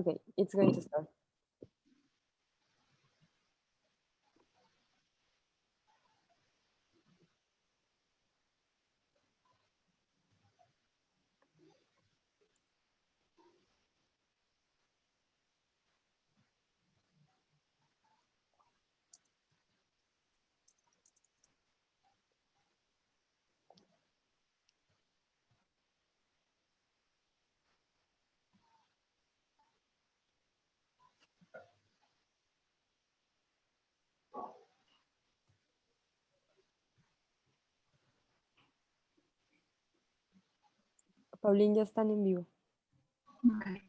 Okay, it's going to start. Pauline, ya están en vivo. Okay.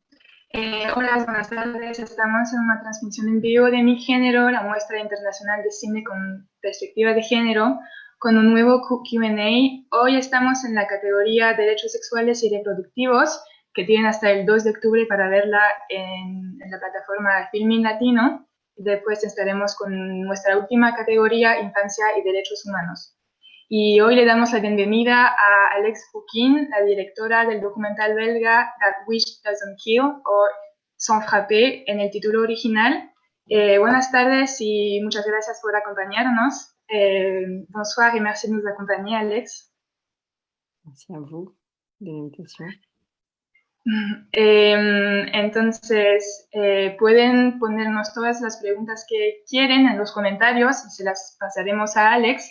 Hola, buenas tardes. Estamos en una transmisión en vivo de Mi Género, la muestra internacional de cine con perspectiva de género, con un nuevo Q&A. Hoy estamos en la categoría Derechos Sexuales y Reproductivos, que tienen hasta el 2 de octubre para verla en la plataforma Filmin Latino. Después estaremos con nuestra última categoría, Infancia y Derechos Humanos. Y hoy le damos la bienvenida a Alex Fouquin, la directora del documental belga That Wish Doesn't Kill o Sans Frapper en el título original. Buenas tardes y muchas gracias por acompañarnos. Bonsoir y merci de nous accompagner, Alex. Merci à vous de l'invitation. Entonces, pueden ponernos todas las preguntas que quieren en los comentarios y se las pasaremos a Alex.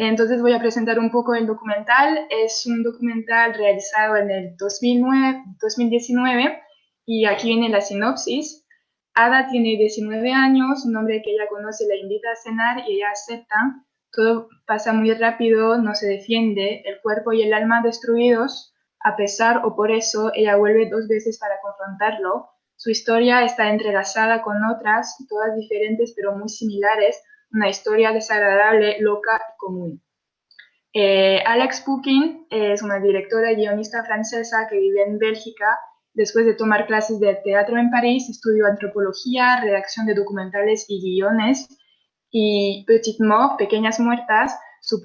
Entonces voy a presentar un poco el documental. Es un documental realizado en el 2019 y aquí viene la sinopsis. Ada tiene 19 años, un hombre que ella conoce la invita a cenar y ella acepta. Todo pasa muy rápido, no se defiende, el cuerpo y el alma destruidos. A pesar o por eso, ella vuelve 2 veces para confrontarlo. Su historia está entrelazada con otras, todas diferentes pero muy similares, una historia desagradable, loca y común. Alex Fouquin es una directora y guionista francesa que vive en Bélgica. Después de tomar clases de teatro en París, estudió antropología, redacción de documentales y guiones. Y Petite Mort, Pequeñas Muertas, su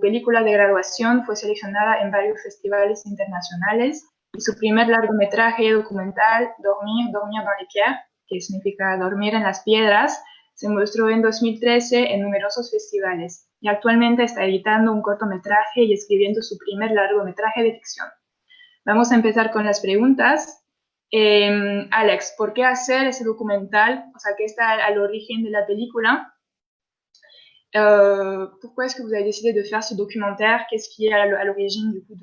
película de graduación, fue seleccionada en varios festivales internacionales. Y su primer largometraje documental, Dormir dans les pierres, que significa dormir en las piedras, se mostró en 2013 en numerosos festivales y actualmente está editando un cortometraje y escribiendo su primer largometraje de ficción. Vamos a empezar con las preguntas. Alex, ¿por qué hacer ese documental? O sea, ¿qué está al origen de la película? Pourquoi est-ce que vous avez décidé de faire ce documentaire? Qu'est-ce qui est à l'origine du coup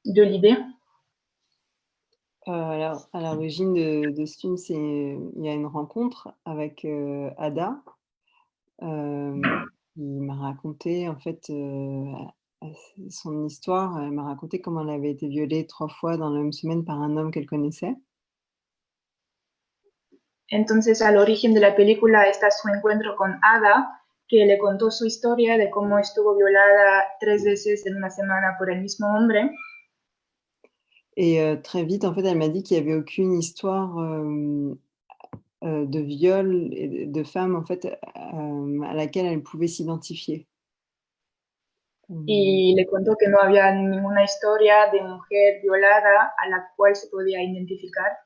de l'idée? Alors, à l'origine de ce film, il y a une rencontre avec Ada. Il m'a raconté en fait son histoire. Elle m'a raconté comment elle avait été violée 3 fois dans la même semaine par un homme qu'elle connaissait. Entonces, al origen de la película está su encuentro con Ada, que le contó su historia de cómo estuvo violada 3 veces en una semana por el mismo hombre. Et très vite, en fait, elle m'a dit qu'il y avait aucune histoire de viol et de femme, en fait, à laquelle elle pouvait s'identifier. Y le contó que no había ninguna historia de mujer violada a la cual se podía identificar.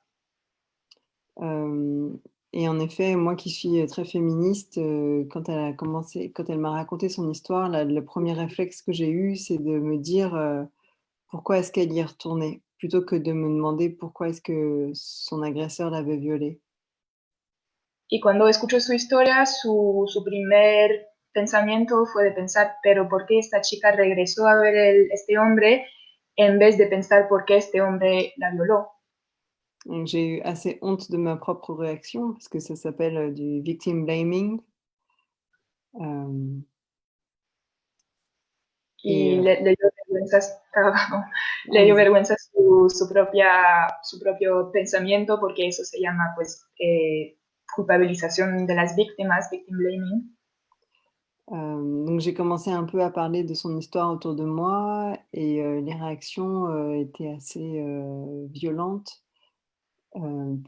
Et en effet, moi qui suis très féministe, quand elle m'a raconté son histoire, le premier réflexe que j'ai eu, c'est de me dire pourquoi est-ce qu'elle y est retournée, plutôt que de me demander pourquoi est-ce que son agresseur l'avait violée. Y cuando escuchó su historia, su primer pensamiento fue de pensar, pero ¿por qué esta chica regresó a ver este hombre en vez de pensar por qué este hombre la violó? Donc j'ai eu assez honte de ma propre réaction parce que ça s'appelle du victim blaming. Y Et le dio vergüenza, le dio vergüenza su propio pensamiento, porque eso se llama pues culpabilización de las víctimas, victim blaming. Donc j'ai commencé un peu à parler de son histoire autour de moi et les réactions étaient assez violentes.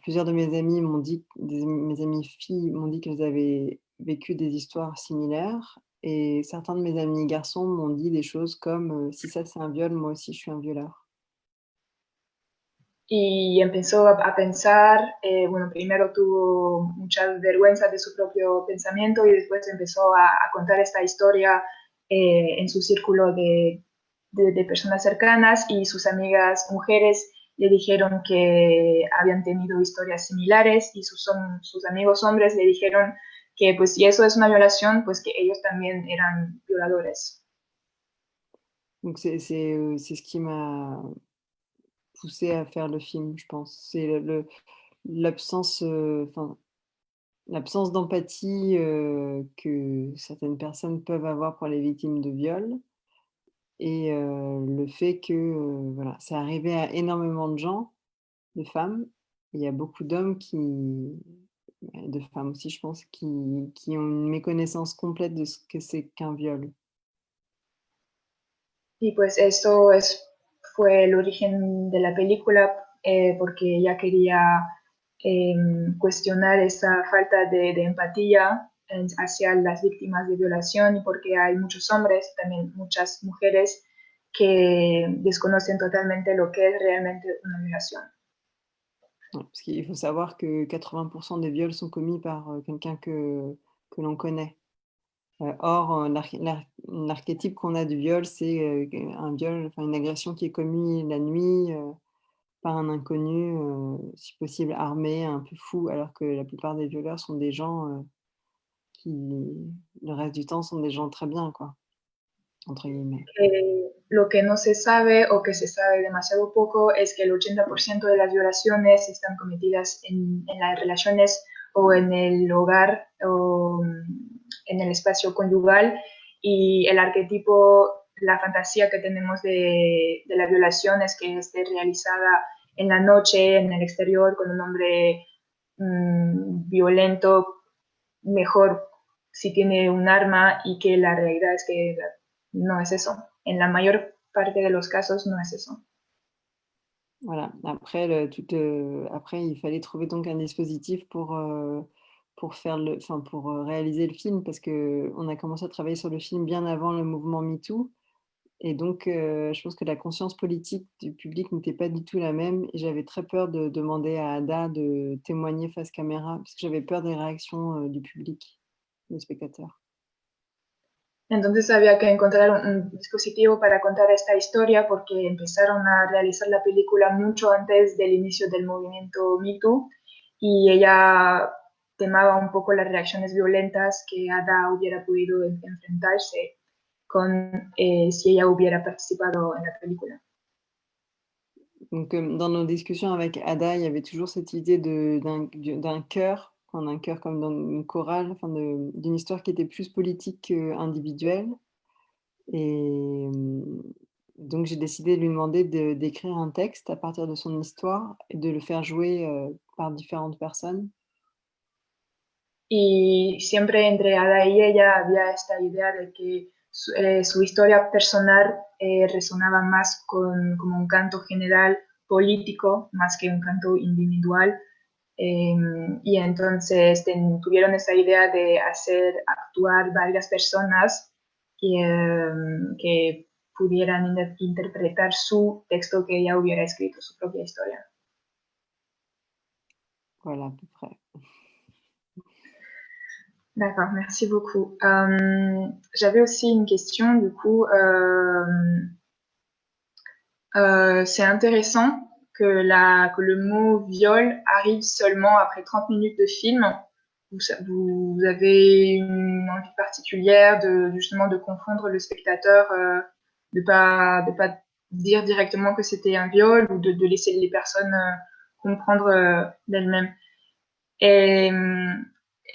Plusieurs de mes amies m'ont dit mes amies filles m'ont dit qu'elles avaient vécu des histoires similaires et certains de mes amis garçons m'ont dit des choses comme: «Si ça c'est un viol, moi aussi je suis un violeur». y empezó a pensar, bueno, primero tuvo mucha vergüenza de su propio pensamiento y después empezó a contar esta historia en su círculo de personas cercanas y sus amigas mujeres le dijeron que habían tenido historias similares y sus amigos hombres le dijeron que pues si eso es una violación, pues que ellos también eran violadores. Donc c'est ce qui m'a poussée à faire le film, je pense. C'est l'absence, enfin, l'absence d'empathie, que certaines personnes peuvent avoir pour les victimes de viol et le fait que, voilà, c'est arrivé à énormément de gens, de femmes. Il y a beaucoup d'hommes qui de femmes aussi, je pense, qui ont une méconnaissance complète de ce que c'est qu'un viol. Y pues fue el origen de la película porque ella quería eh, cuestionar esa falta de empatía hacia las víctimas de violación y porque hay muchos hombres, también muchas mujeres que desconocen totalmente lo que es realmente una violación. Ouais, parce qu'il faut savoir que 80 des viols sont commis par, quelqu'un que l'on connaît. Or, l'archétype qu'on a du viol, c'est, un viol, enfin une agression qui est commise la nuit, par un inconnu, si possible armé, un peu fou, alors que la plupart des violeurs sont des gens, qui le reste du temps sont des gens «très bien» quoi, entre guillemets. Lo que no se sabe o que se sabe demasiado poco es que el 80% de las violaciones están cometidas en las relaciones o en el hogar o en el espacio conyugal y el arquetipo, la fantasía que tenemos de la violación es que esté realizada en la noche, en el exterior, con un hombre violento, mejor si tiene un arma y que la realidad es que no es eso. En la mayor parte de los casos no es eso. Voilà, après après il fallait trouver donc un dispositif pour faire pour, réaliser le film parce qu'on a commencé à travailler sur le film bien avant le mouvement MeToo et donc je pense que la conscience politique du public n'était pas du tout la même et j'avais très peur de demander à Ada de témoigner face caméra parce que j'avais peur des réactions, du public, des spectateurs. Entonces había que encontrar un dispositivo para contar esta historia porque empezaron a realizar la película mucho antes del inicio del movimiento Me Too y ella temaba un poco las reacciones violentas que Ada hubiera podido enfrentarse con si ella hubiera participado en la película. Donc, dans nos discussions avec Ada, il y avait toujours cette idée d'un chœur, enfin d'un chœur comme dans une chorale, enfin d'une histoire qui était plus politique qu'individuelle et donc j'ai décidé de lui demander d'écrire un texte à partir de son histoire et de le faire jouer, par différentes personnes. Y siempre entre Ada y ella había esta idea de que su historia personal resonaba más como un canto general político más que un canto individual. Y entonces tuvieron esa idea de hacer actuar varias personas que pudieran interpretar su texto que ella hubiera escrito, su propia historia. Voilà, à peu près. D'accord, merci beaucoup. J'avais aussi une question, du coup. C'est intéressant que le mot viol arrive seulement après 30 minutes de film. Vous avez une envie particulière justement de confondre le spectateur, de pas dire directement que c'était un viol ou de laisser les personnes comprendre d'elles-mêmes.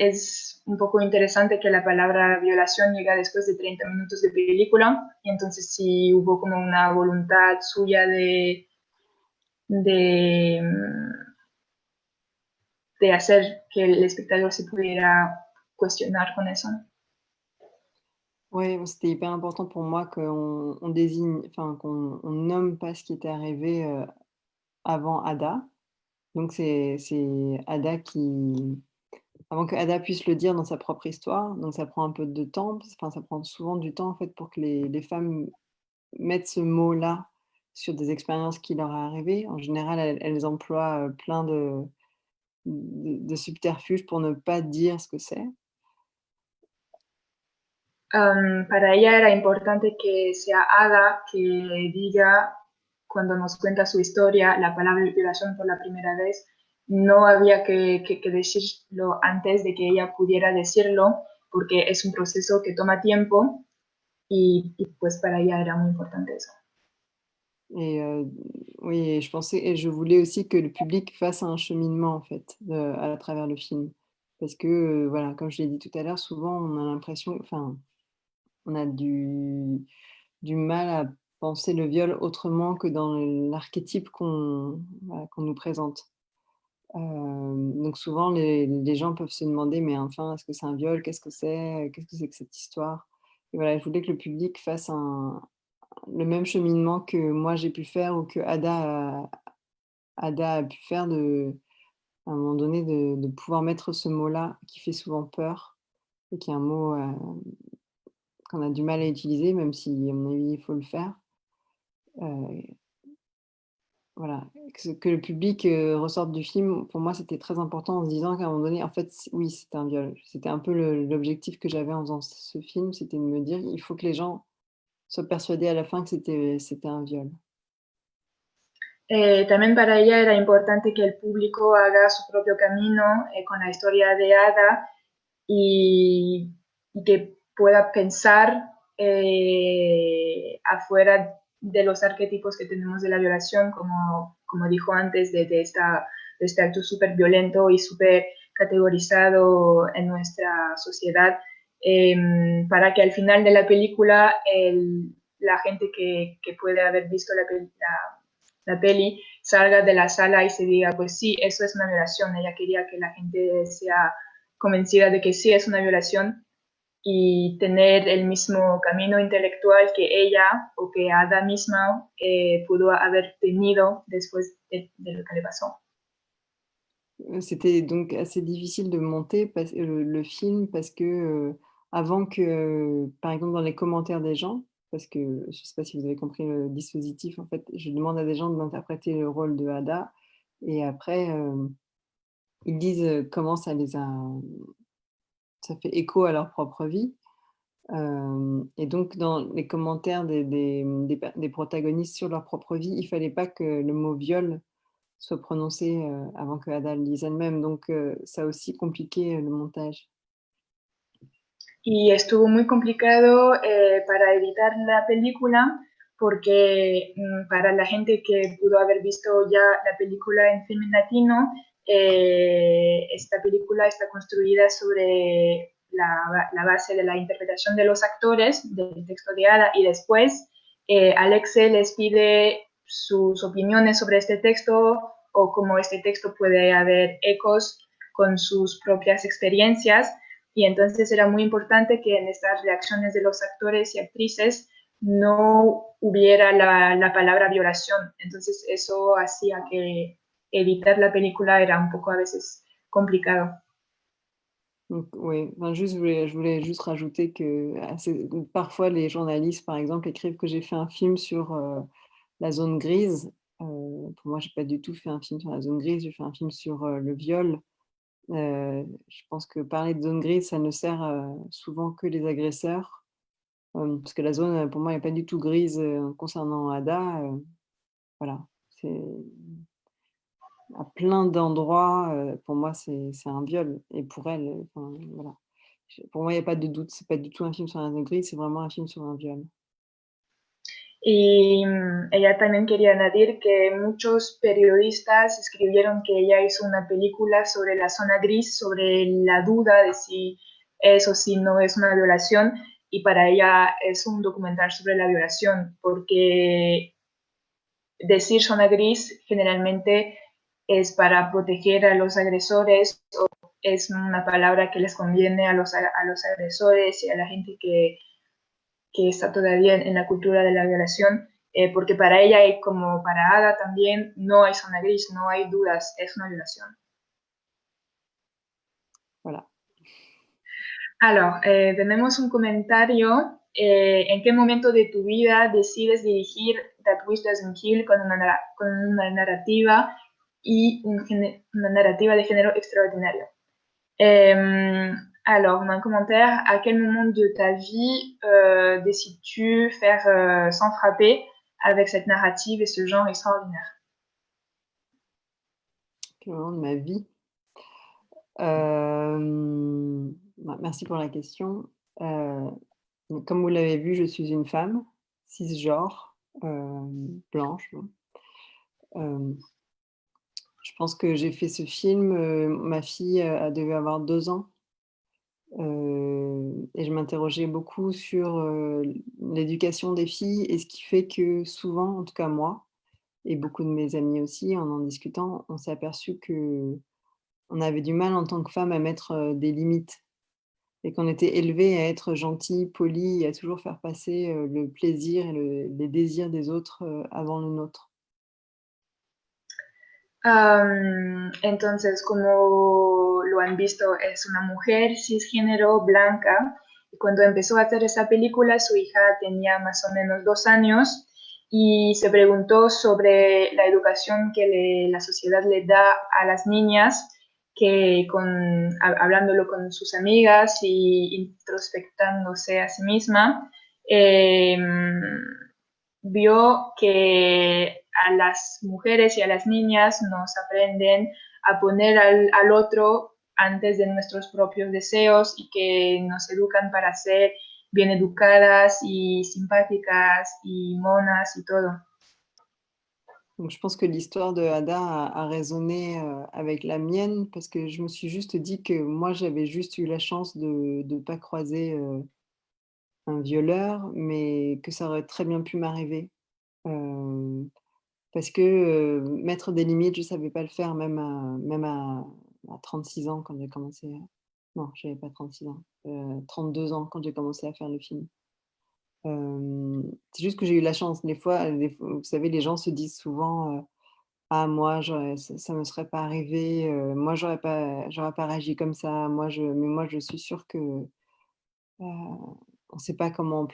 Es un poco interesante que la palabra violación llega después de 30 minutos de película y entonces sí hubo como una voluntad suya de, de hacer que el espectador se pudiera cuestionar con eso. Ouais, c'était hyper important pour moi qu'on désigne, enfin qu'on nomme pas ce qui était arrivé, avant Ada. Donc c'est Ada qui avant que Ada puisse le dire dans sa propre histoire, donc ça prend un peu de temps, enfin ça prend souvent du temps en fait pour que les femmes mettent ce mot-là sur des expériences qui leur est arrivées. En général, elles emploient, plein de subterfuges pour ne pas dire ce que c'est. Para ella era importante que sea Ada que diga, cuando nos cuenta su historia, la palabra violación por la primera vez. No había que decirlo antes de que ella pudiera decirlo, porque es un proceso que toma tiempo y pues para ella era muy importante eso. Et oui, et je voulais aussi que le public fasse un cheminement en fait, à travers le film. Parce que, voilà, comme je l'ai dit tout à l'heure, souvent on a l'impression, enfin, on a du mal à penser le viol autrement que dans l'archétype qu'on, voilà, qu'on nous présente. Donc souvent les gens peuvent se demander: «Mais enfin, est-ce que c'est un viol? Qu'est-ce que c'est? Qu'est-ce que c'est que cette histoire?» Et voilà, je voulais que le public fasse le même cheminement que moi j'ai pu faire ou que Ada a pu faire, à un moment donné de pouvoir mettre ce mot-là qui fait souvent peur et qui est un mot, qu'on a du mal à utiliser, même si à mon avis il faut le faire. Heu, voilà, que le public, ressorte du film, pour moi c'était très important en se disant qu'à un moment donné, en fait, oui, c'était un viol. C'était un peu l'objectif que j'avais en faisant ce film, c'était de me dire: «Il faut que les gens soient persuadés à la fin que c'était un viol». También para ella era importante que el público haga su propio camino con la historia de Ada y que pueda pensar afuera de los arquetipos que tenemos de la violación, como dijo antes, de este acto súper violento y súper categorizado en nuestra sociedad, para que al final de la película la gente que puede haber visto la peli salga de la sala y se diga, pues sí, eso es una violación. Ella quería que la gente sea convencida de que sí es una violación y tener el mismo camino intelectual que ella o que Ada misma pudo haber tenido después de lo que le pasó. C'était donc assez difficile de monter le film parce que, avant que, par exemple dans les commentaires des gens, parce que je ne sais pas si vous avez compris le dispositif, en fait, je demande à des gens d'interpréter le rôle de Ada et après, ils disent, comment ça fait écho à leur propre vie. Et donc dans les commentaires des protagonistes sur leur propre vie, il fallait pas que le mot viol soit prononcé, avant que Ada le dise elle-même, donc ça a aussi compliqué, le montage. Y estuvo muy complicado para editar la película porque para la gente que pudo haber visto ya la película en film latino, esta película está construida sobre la base de la interpretación de los actores del texto de Ada y después Alexe les pide sus opiniones sobre este texto o cómo este texto puede haber ecos con sus propias experiencias y entonces era muy importante que en estas reacciones de los actores y actrices no hubiera la palabra violación. Entonces eso hacía que editar la película era un poco a veces complicado. Donc oui, enfin juste je voulais juste rajouter que parfois les journalistes, par exemple, écrivent que j'ai fait un film sur, la zone grise. Pour moi, j'ai pas du tout fait un film sur la zone grise, j'ai fait un film sur, le viol. Je pense que parler de zone grise, ça ne sert, souvent que les agresseurs, parce que la zone, pour moi, est pas du tout grise, concernant Ada, voilà. C'est à plein d'endroits, pour moi, c'est un viol et pour elle, enfin, voilà. Pour moi, il y a pas de doute, c'est pas du tout un film sur la zone grise, c'est vraiment un film sur un viol. Y ella también quería añadir que muchos periodistas escribieron que ella hizo una película sobre la zona gris, sobre la duda de si es o si no es una violación, y para ella es un documental sobre la violación, porque decir zona gris generalmente es para proteger a los agresores, o es una palabra que les conviene a los agresores y a la gente que está todavía en la cultura de la violación, porque para ella y como para Ada también no hay zona gris, no hay dudas, es una violación. Voilà. Tenemos un comentario. ¿En qué momento de tu vida decides dirigir That Wish Doesn't Kill con una narrativa y una narrativa de género extraordinario? Alors, on a un commentaire. À quel moment de ta vie décides-tu faire Sans frapper avec cette narrative et ce genre extraordinaire? Quel moment de ma vie? Merci pour la question. Comme vous l'avez vu, je suis une femme, cisgenre, blanche, hein. Je pense que j'ai fait ce film, ma fille, elle devait avoir 2 ans, et je m'interrogeais beaucoup sur, l'éducation des filles et ce qui fait que souvent, en tout cas moi et beaucoup de mes amis aussi, en discutant, on s'est aperçu qu'on avait du mal en tant que femme à mettre, des limites et qu'on était élevés à être gentils, polis et à toujours faire passer, le plaisir et les désirs des autres, avant le nôtre. Entonces, como lo han visto, es una mujer cisgénero blanca. Y cuando empezó a hacer esa película, su hija tenía más o menos 2 años y se preguntó sobre la educación que la sociedad le da a las niñas, que hablándolo con sus amigas y introspectándose a sí misma, vio que a las mujeres y a las niñas nos aprenden a poner al otro antes de nuestros propios deseos y que nos educan para ser bien educadas y simpáticas y monas y todo. Donc je pense que l'histoire de Ada a résonné, avec la mienne parce que je me suis juste dit que moi j'avais juste eu la chance de pas croiser, un violeur, mais que ça aurait très bien pu m'arriver. Hem, Parce que, mettre des limites, je savais pas le faire même à 36 ans quand j'ai commencé à non, j'avais pas 36 ans, 32 ans quand j'ai commencé à faire le film. C'est juste que j'ai eu la chance. Des fois, vous savez, les gens se disent souvent, «Ah moi ça me serait pas arrivé, moi j'aurais pas réagi comme ça, moi je suis sûre que, on sait pas comment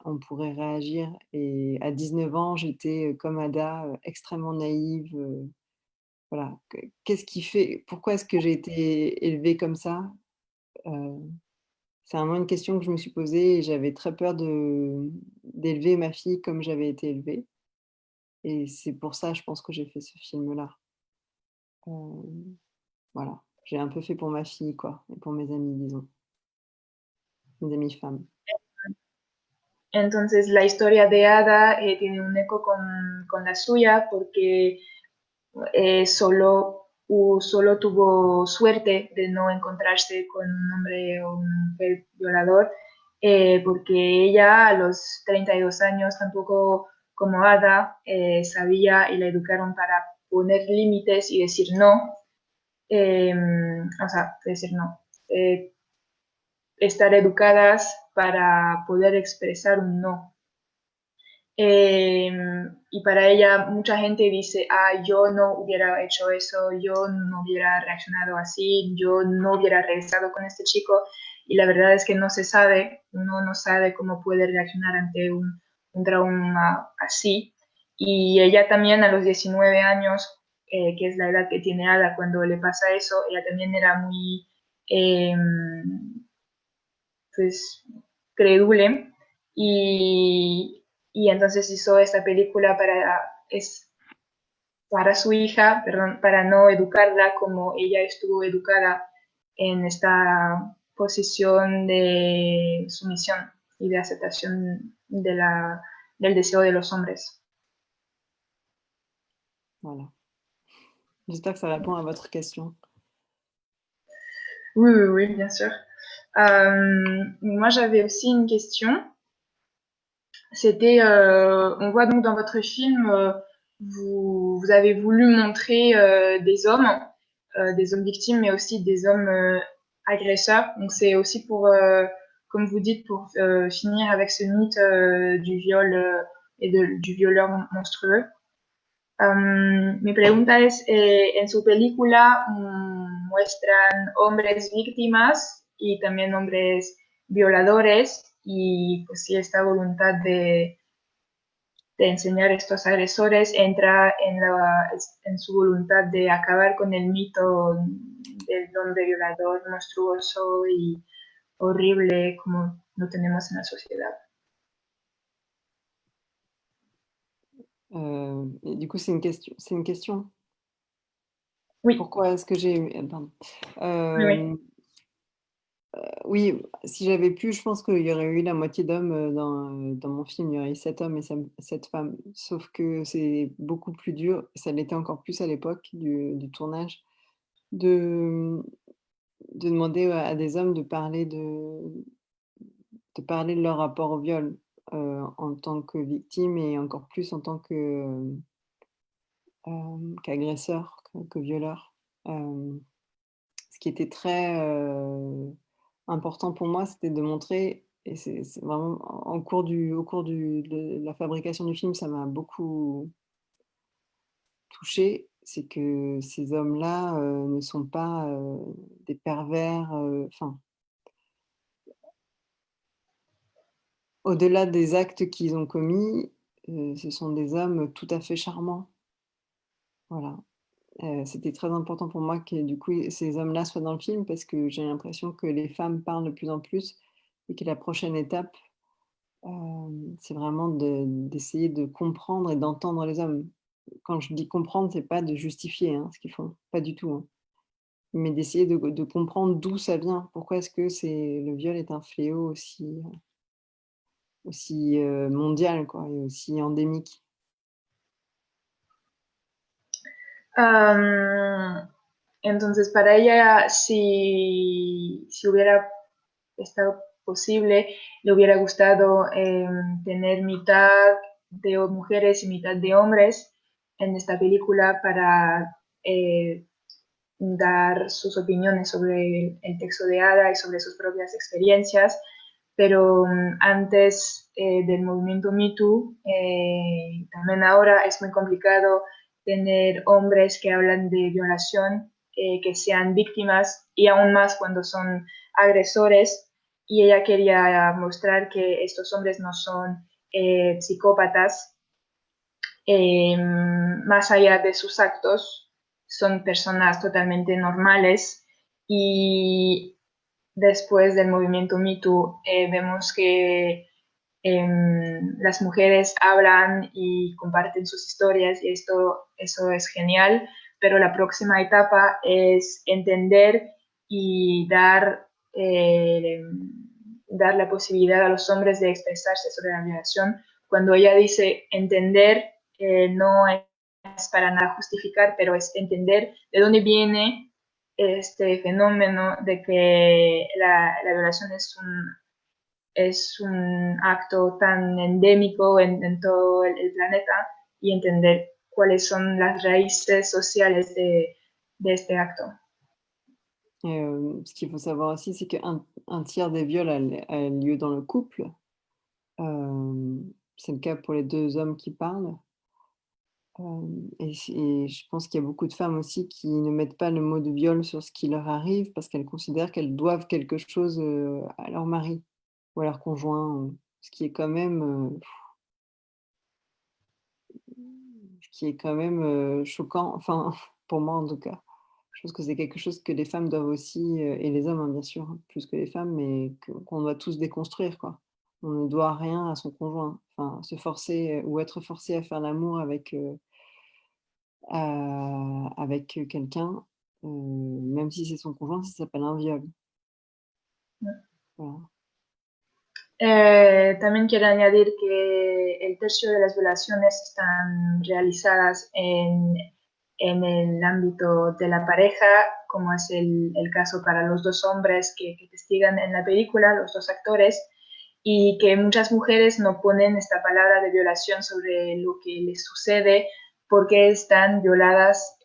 on pourrait réagir» et à 19 ans, j'étais, comme Ada, extrêmement naïve, voilà. Qu'est-ce qui fait pourquoi est-ce que j'ai été élevée comme ça? Heu, c'est vraiment une question que je me suis posée et j'avais très peur d'élever ma fille comme j'avais été élevée et c'est pour ça, je pense que j'ai fait ce film-là. Hem, voilà, j'ai un peu fait pour ma fille, quoi et pour mes amies, disons, mes amies femmes. Entonces, la historia de Ada tiene un eco con la suya porque solo tuvo suerte de no encontrarse con un hombre o un mujer violador, porque ella a los 32 años, tampoco como Ada, sabía y la educaron para poner límites y decir no, o sea, decir no, estar educadas para poder expresar un no. Y para ella mucha gente dice, yo no hubiera hecho eso, yo no hubiera reaccionado así, yo no hubiera regresado con este chico. Y la verdad es que no se sabe, uno no sabe cómo puede reaccionar ante un trauma así. Y ella también a los 19 años, que es la edad que tiene Ada cuando le pasa eso, ella también era muy, eh, pues, crédule y entonces hizo esta película para su hija, perdón, para no educarla como ella estuvo educada en esta posición de sumisión y de aceptación del deseo de los hombres. Voilà. J'espère que ça répond à votre question. Oui, oui, oui, bien sûr. Moi, j'avais aussi une question. C'était, on voit donc dans votre film, vous avez voulu montrer des hommes victimes, mais aussi des hommes agresseurs. Donc c'est aussi pour, comme vous dites, pour finir avec ce mythe du viol du violeur monstrueux. Mi pregunta es, en su película muestran hombres víctimas y también hombres violadores, y pues sí, esta voluntad de enseñar a estos agresores entra en su voluntad de acabar con el mito del hombre violador monstruoso y horrible como lo tenemos en la sociedad. Et du coup, c'est une question? Oui, Pourquoi est-ce que j'ai pardon. oui, oui. Oui, si j'avais pu, je pense qu'il y aurait eu la moitié d'hommes, dans mon film. Il y aurait eu 7 hommes et 7 femmes. Sauf que c'est beaucoup plus dur, et ça l'était encore plus à l'époque du tournage, de de demander à des hommes de parler de leur rapport au viol, en tant que victime et encore plus en tant qu'agresseur, que violeur. Ce qui était très, important pour moi, c'était de montrer, et c'est vraiment au cours de la fabrication du film, ça m'a beaucoup touchée, c'est que ces hommes-là, ne sont pas, des pervers, enfin, au-delà des actes qu'ils ont commis, ce sont des hommes tout à fait charmants. Voilà. C'était très important pour moi que du coup, ces hommes-là soient dans le film, parce que j'ai l'impression que les femmes parlent de plus en plus et que la prochaine étape, c'est vraiment d'essayer de comprendre et d'entendre les hommes. Quand je dis comprendre, c'est pas de justifier, hein, ce qu'ils font, pas du tout, hein, mais d'essayer de comprendre d'où ça vient. Pourquoi est-ce que le viol est un fléau aussi mondial, quoi, et aussi endémique? Um, entonces, para ella, si hubiera estado posible, le hubiera gustado tener mitad de mujeres y mitad de hombres en esta película para dar sus opiniones sobre el texto de Ada y sobre sus propias experiencias, pero antes del movimiento Me Too, también ahora es muy complicado tener hombres que hablan de violación, que sean víctimas y aún más cuando son agresores. Y ella quería mostrar que estos hombres no son psicópatas, más allá de sus actos, son personas totalmente normales. Y después del movimiento Me Too, vemos que las mujeres hablan y comparten sus historias, y eso es genial, pero la próxima etapa es entender y dar la posibilidad a los hombres de expresarse sobre la violación. Cuando ella dice entender, no es para nada justificar, pero es entender de dónde viene este fenómeno de que la violación es un acto tan endémico en todo el planeta, y entender cuáles son las raíces sociales de este acto. Et ce qu'il faut savoir aussi, c'est qu'un tiers des viols a lieu dans le couple. C'est le cas pour les 2 hommes qui parlent. Et je pense qu'il y a beaucoup de femmes aussi qui ne mettent pas le mot de viol sur ce qui leur arrive, parce qu'elles considèrent qu'elles doivent quelque chose, à leur mari ou à leur conjoint, ce qui est quand même, choquant, enfin, pour moi en tout cas. Je pense que c'est quelque chose que les femmes doivent aussi, et les hommes, hein, bien sûr, hein, plus que les femmes, mais qu'on doit tous déconstruire, quoi. On ne doit rien à son conjoint. Enfin, se forcer, ou être forcé à faire l'amour avec quelqu'un, même si c'est son conjoint, ça s'appelle un viol. Voilà. También quiero añadir que el tercio de las violaciones están realizadas en el ámbito de la pareja, como es el caso para los dos hombres que testigan en la película, los dos actores, y que muchas mujeres no ponen esta palabra de violación sobre lo que les sucede porque están violadas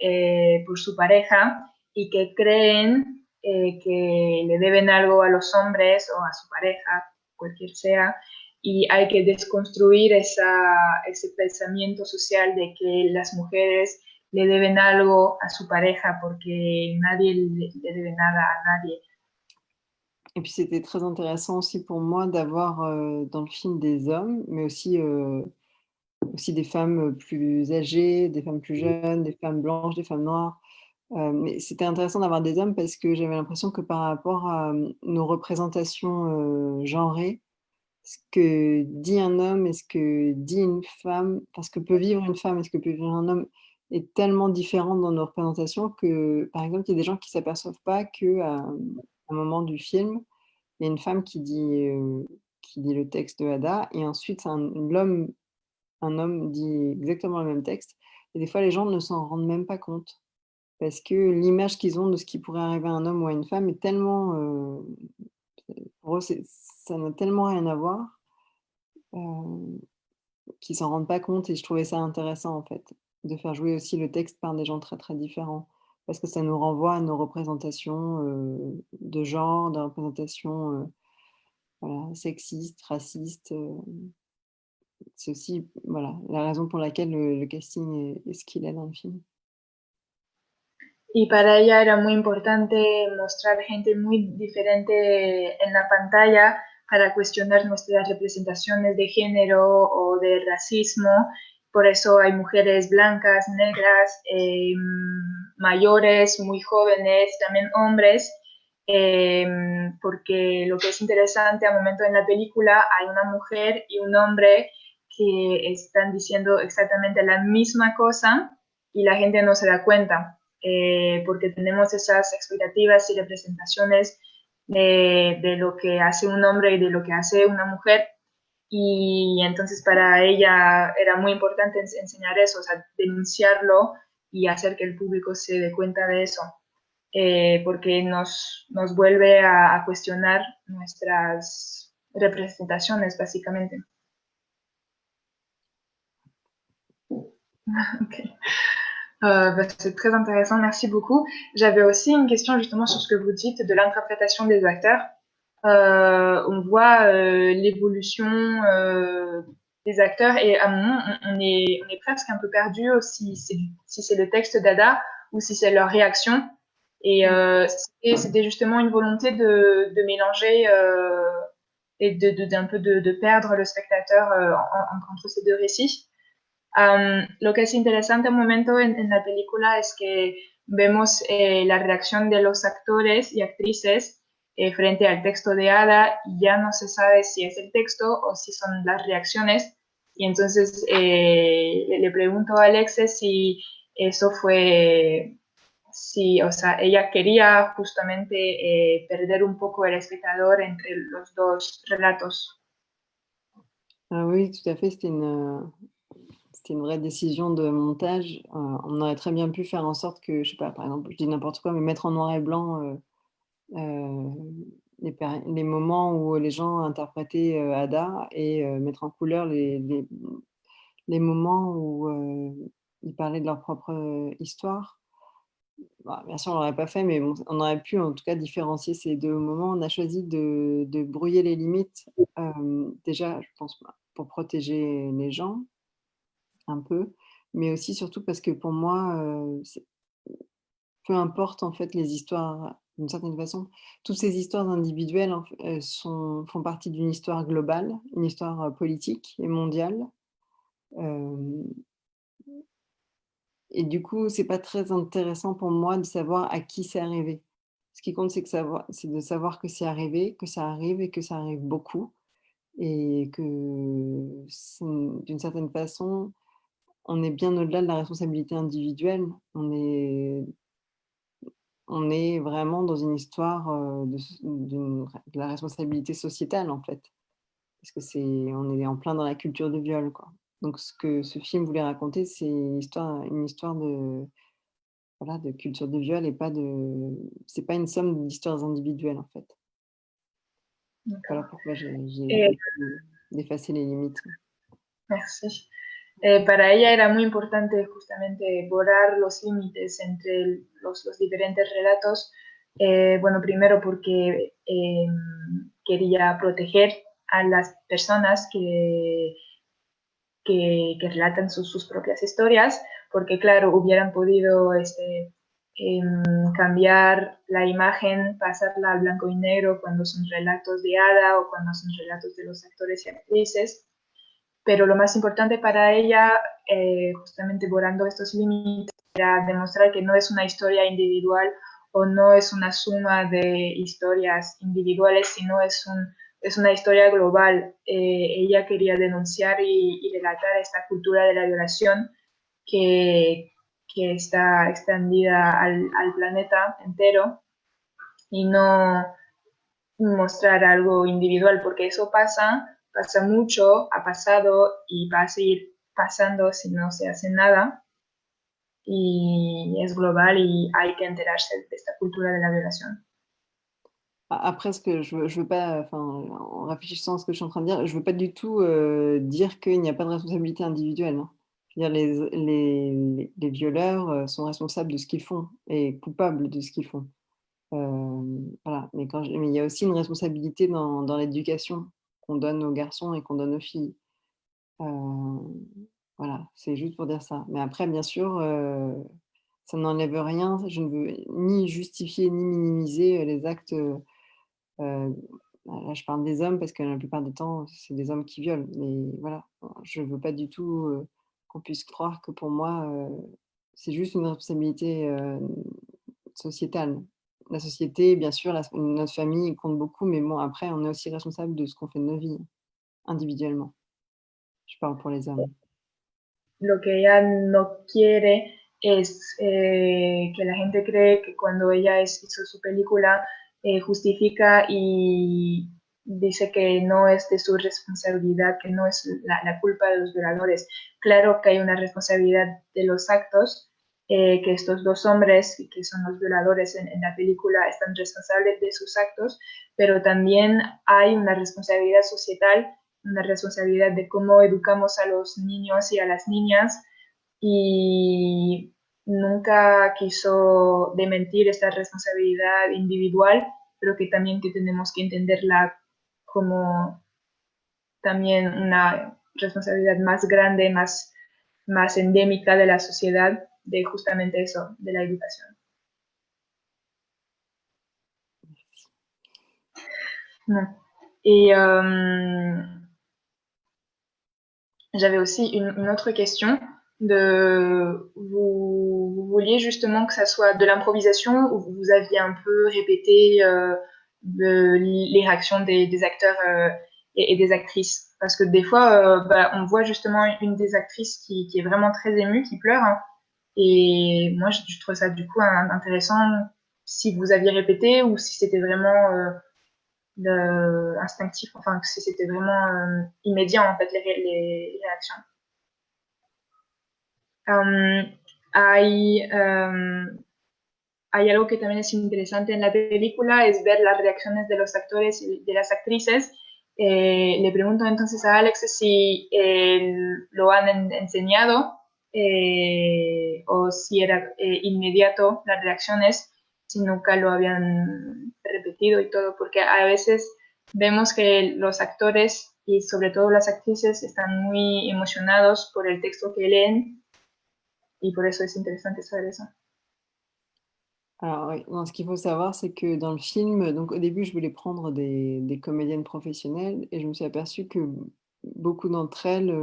por su pareja, y que creen que le deben algo a los hombres o a su pareja, cualquier sea, y hay que desconstruir ese pensamiento social de que las mujeres le deben algo a su pareja, porque nadie le debe nada a nadie. Et puis c'était très intéressant aussi pour moi d'avoir, dans le film des hommes, mais aussi des femmes, plus âgées, des femmes plus jeunes, des femmes blanches, des femmes noires. Mais c'était intéressant d'avoir des hommes parce que j'avais l'impression que par rapport à, nos représentations, genrées, ce que dit un homme et ce que dit une femme, enfin ce que peut vivre une femme et ce que peut vivre un homme est tellement différent dans nos représentations que, par exemple, il y a des gens qui s'aperçoivent pas qu'à un moment du film, il y a une femme qui dit le texte de Ada et ensuite un homme dit exactement le même texte et des fois les gens ne s'en rendent même pas compte. Parce que l'image qu'ils ont de ce qui pourrait arriver à un homme ou à une femme est tellement, pour eux, ça n'a tellement rien à voir, heu, qu'ils s'en rendent pas compte et je trouvais ça intéressant, en fait, de faire jouer aussi le texte par des gens très, très différents. Parce que ça nous renvoie à nos représentations, de genre, des représentations, voilà, sexistes, racistes, c'est aussi, voilà, la raison pour laquelle le casting est ce qu'il est dans le film. Y para ella era muy importante mostrar gente muy diferente en la pantalla para cuestionar nuestras representaciones de género o de racismo. Por eso hay mujeres blancas, negras, mayores, muy jóvenes, también hombres, porque lo que es interesante al momento en la película hay una mujer y un hombre que están diciendo exactamente la misma cosa y la gente no se da cuenta porque tenemos esas expectativas y representaciones de lo que hace un hombre y de lo que hace una mujer. Y entonces para ella era muy importante enseñar eso, o sea, denunciarlo y hacer que el público se dé cuenta de eso, porque nos vuelve a cuestionar nuestras representaciones, básicamente. Okay. C'est très intéressant, merci beaucoup. J'avais aussi une question justement sur ce que vous dites de l'interprétation des acteurs. On voit l'évolution des acteurs et à un moment, on est presque un peu perdu si c'est le texte d'Ada ou si c'est leur réaction. Et c'était justement une volonté de mélanger et d'un peu de perdre le spectateur entre ces deux récits. Lo que es interesante un momento en la película es que vemos la reacción de los actores y actrices frente al texto de Ada y ya no se sabe si es el texto o si son las reacciones. Y entonces le pregunto a Alexe si eso fue, si, o sea, ella quería justamente perder un poco el espectador entre los dos relatos. Ah oui, tout à fait, c'était une vraie décision de montage. On aurait très bien pu faire en sorte que, je sais pas, par exemple, je dis n'importe quoi, mais mettre en noir et blanc, heu, les moments où les gens interprétaient, Ada et mettre en couleur les moments où, ils parlaient de leur propre, histoire. Bah, bien sûr, on l'aurait pas fait, mais bon, on aurait pu en tout cas différencier ces 2 moments. On a choisi de brouiller les limites, déjà, je pense, bah, pour protéger les gens un peu, mais aussi surtout parce que pour moi, c'est peu importe en fait les histoires, d'une certaine façon, toutes ces histoires individuelles font partie d'une histoire globale, une histoire, politique et mondiale. Hem Et du coup, c'est pas très intéressant pour moi de savoir à qui c'est arrivé. Ce qui compte, c'est de savoir que c'est arrivé, que ça arrive et que ça arrive beaucoup et que c'est d'une certaine façon, on est bien au-delà de la responsabilité individuelle. On est vraiment dans une histoire, de la responsabilité sociétale, en fait. Parce que on est en plein dans la culture du viol, quoi. Donc ce que ce film voulait raconter, c'est une histoire de, voilà, de culture du viol et pas de c'est pas une somme d'histoires individuelles, en fait. Voilà D'accord. pourquoi j'ai Et décidé d'effacer les limites. merci. Para ella era muy importante justamente borrar los límites entre los diferentes relatos. Bueno, primero porque quería proteger a las personas que relatan sus propias historias, porque claro, hubieran podido cambiar la imagen, pasarla al blanco y negro cuando son relatos de Ada o cuando son relatos de los actores y actrices. Pero lo más importante para ella, justamente borrando estos límites, era demostrar que no es una historia individual o no es una suma de historias individuales, sino es una historia global. Ella quería denunciar y relatar esta cultura de la violación que, que está extendida al planeta entero y no mostrar algo individual, porque eso pasa mucho, ha pasado y va a seguir pasando si no se hace nada y es global y hay que enterarse de esta cultura de la violación. Après, ce que je veux pas, enfin, en réfléchissant à ce que je suis en train de dire, je veux pas du tout, dire qu'il n'y a pas de responsabilité individuelle, hein. Je veux dire les violeurs, sont responsables de ce qu'ils font et coupables de ce qu'ils font. Voilà, mais il y a aussi une responsabilité dans l'éducation qu'on donne aux garçons et qu'on donne aux filles. Heu, voilà, c'est juste pour dire ça. Mais après, bien sûr, ça n'enlève rien. Je ne veux ni justifier ni minimiser, les actes, là, je parle des hommes parce que la plupart du temps, c'est des hommes qui violent. Mais voilà, je veux pas du tout, qu'on puisse croire que pour moi, c'est juste une responsabilité, sociétale. La société, bien sûr, notre famille compte beaucoup, mais bon, après, on est aussi responsable de ce qu'on fait de nos vies, individuellement. Je parle pour les hommes. Lo que ella no quiere es que la gente cree que cuando ella hizo su película justifica y dice que no es de su responsabilidad, que no es la culpa de los violadores. Claro que hay una responsabilidad de los actos, que estos dos hombres, que son los violadores en la película, están responsables de sus actos, pero también hay una responsabilidad societal, una responsabilidad de cómo educamos a los niños y a las niñas y nunca quiso dementir esta responsabilidad individual, pero que también que tenemos que entenderla como también una responsabilidad más grande, más endémica de la sociedad, de justamente eso, de la educación. Et j'avais aussi une autre question. Vous vouliez justement que ça soit de l'improvisation ou vous aviez un peu répété les réactions des acteurs et des actrices? Parce que des fois, on voit justement une des actrices qui est vraiment très émue, qui pleure, hein. Et moi, je trouve ça du coup intéressant si vous aviez répété ou si c'était vraiment instinctif, enfin que c'était vraiment immédiat en fait les réactions. Um, hay, hay algo que también es interesante en la película, es ver las reacciones de los actores y de las actrices. Le pregunto entonces a Alex si lo han enseñado o si era inmediato las reacciones, si nunca lo habían repetido y todo, porque a veces vemos que los actores y sobre todo las actrices están muy emocionados por el texto que leen y por eso es interesante saber eso. Alors oui, non, ce qu'il faut savoir, c'est que dans le film, donc au début, je voulais prendre des comédiennes professionnelles et je me suis aperçue que beaucoup d'entre elles,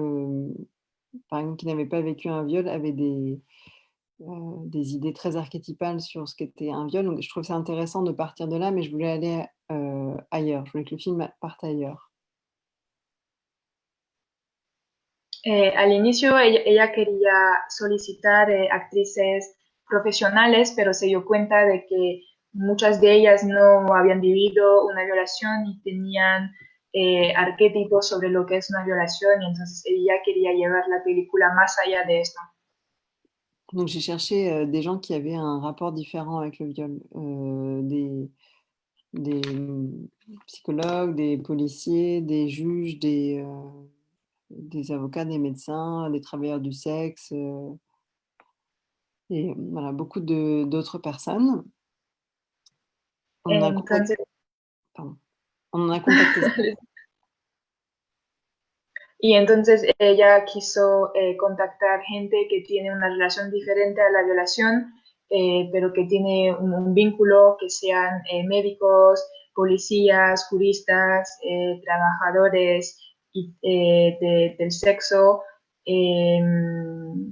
par exemple, qui n'avaient pas vécu un viol, avaient des idées très archétypales sur ce qu'était un viol. Donc je trouve ça intéressant de partir de là, mais je voulais aller, ailleurs. Je voulais que le film parte ailleurs. Al inicio ella quería solicitar actrices profesionales, pero se dio cuenta de que muchas de ellas no habían vivido una violación y tenían arquetipos sobre lo que es una violación y entonces ella quería llevar la película más allá de esto. Donc j'ai cherché, des gens qui avaient un rapport différent avec le viol, des psychologues, des policiers, des juges, des avocats, des médecins, des travailleurs du sexe, et voilà, beaucoup d'autres personnes. On en a contact Entonces, pardon, on en a contacté. y entonces ella quiso contactar gente que tiene una relación diferente a la violación pero que tiene un vínculo, que sean médicos, policías, juristas, trabajadores del sexo,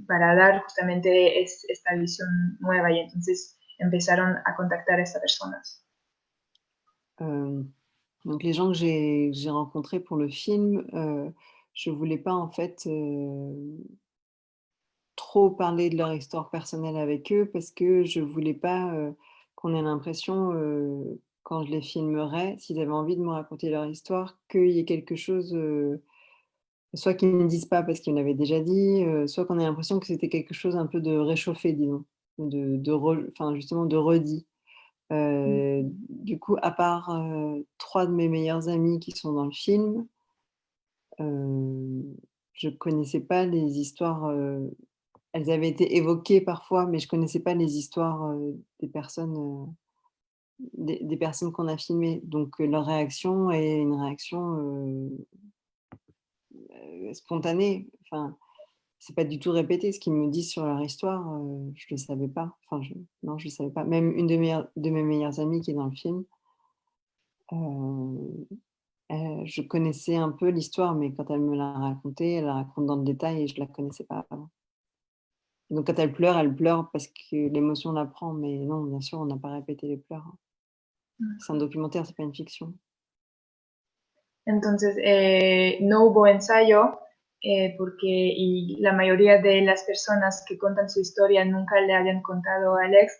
para dar justamente esta visión nueva, y entonces empezaron a contactar a estas personas. Donc les gens que j'ai rencontrés pour le film, je voulais pas en fait, trop parler de leur histoire personnelle avec eux parce que je voulais pas, qu'on ait l'impression, quand je les filmerais, s'ils avaient envie de me raconter leur histoire, qu'il y ait quelque chose, soit qu'ils ne me disent pas parce qu'ils m'avaient déjà dit, soit qu'on ait l'impression que c'était quelque chose un peu de réchauffé, disons, de enfin justement de redit. Du coup, à part, 3 de mes meilleures amies qui sont dans le film, je connaissais pas les histoires, elles avaient été évoquées parfois, mais je connaissais pas les histoires, des personnes qu'on a filmées. Donc, leur réaction est une réaction, spontanée. Enfin, c'est pas du tout répété. Ce qu'ils me disent sur leur histoire, je le savais pas. Enfin, non, je le savais pas. Même une de mes meilleures amies qui est dans le film, heu je connaissais un peu l'histoire, mais quand elle me l'a racontée, elle la raconte dans le détail et je la connaissais pas avant. Donc quand elle pleure parce que l'émotion la prend, mais non, bien sûr, on n'a pas répété les pleurs, hein. C'est un documentaire, c'est pas une fiction. Entonces, no hubo ensayo porque y la mayoría de las personas que cuentan su historia nunca le habían contado a Alex.